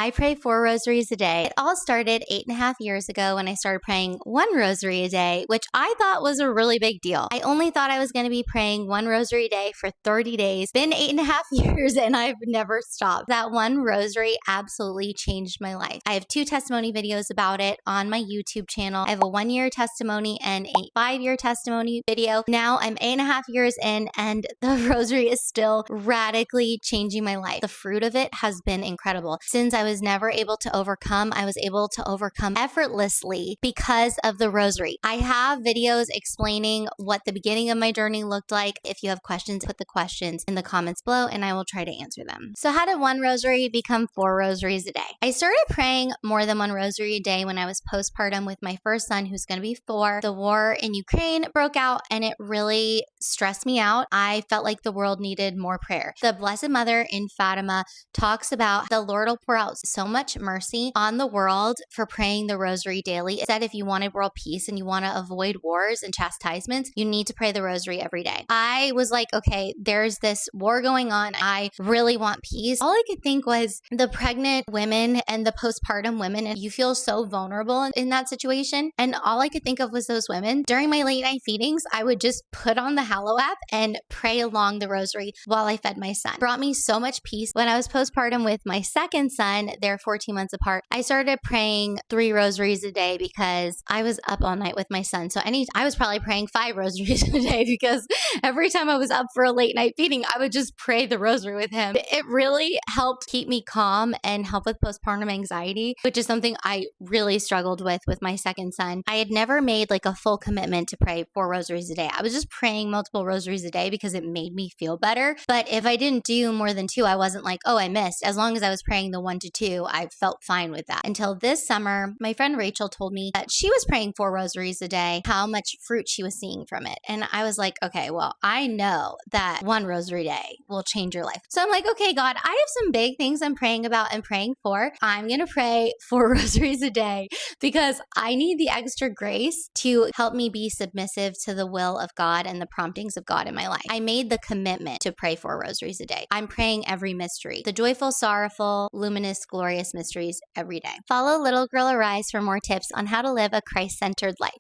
I pray 4 rosaries a day. It all started 8.5 years ago when I started praying 1 rosary a day, which I thought was a really big deal. I only thought I was going to be praying 1 rosary a day for 30 days. Been 8.5 years and I've never stopped. That 1 rosary absolutely changed my life. I have 2 testimony videos about it on my YouTube channel. I have a 1-year testimony and a 5-year testimony video. Now I'm 8.5 years in and the rosary is still radically changing my life. The fruit of it has been incredible. Since I was never able to overcome, I was able to overcome effortlessly because of the rosary. I have videos explaining what the beginning of my journey looked like. If you have questions, put the questions in the comments below and I will try to answer them. So how did 1 rosary become 4 rosaries a day? I started praying more than 1 rosary a day when I was postpartum with my first son, who's going to be 4. The war in Ukraine broke out and it really stressed me out. I felt like the world needed more prayer. The Blessed Mother in Fatima talks about the Lord will pour out so much mercy on the world for praying the rosary daily. It said if you wanted world peace and you want to avoid wars and chastisements, you need to pray the rosary every day. I was like, okay, there's this war going on. I really want peace. All I could think was the pregnant women and the postpartum women, and you feel so vulnerable in that situation. And all I could think of was those women. During my late night feedings, I would just put on the Hallow app and pray along the rosary while I fed my son. It brought me so much peace. When I was postpartum with my second son, they're 14 months apart, I started praying 3 rosaries a day because I was up all night with my son. So I was probably praying 5 rosaries a day because every time I was up for a late night feeding, I would just pray the rosary with him. It really helped keep me calm and help with postpartum anxiety, which is something I really struggled with my second son. I had never made like a full commitment to pray 4 rosaries a day. I was just praying multiple rosaries a day because it made me feel better. But if I didn't do more than 2, I wasn't like, oh, I missed. As long as I was praying the 1 to 2, I felt fine with that. Until this summer, my friend Rachel told me that she was praying 4 rosaries a day, how much fruit she was seeing from it. And I was like, okay, well, I know that 1 rosary a day will change your life. So I'm like, okay, God, I have some big things I'm praying about and praying for. I'm going to pray 4 rosaries a day because I need the extra grace to help me be submissive to the will of God and the promptings of God in my life. I made the commitment to pray 4 rosaries a day. I'm praying every mystery, the joyful, sorrowful, luminous, glorious mysteries every day. Follow Little Girl Arise for more tips on how to live a Christ-centered life.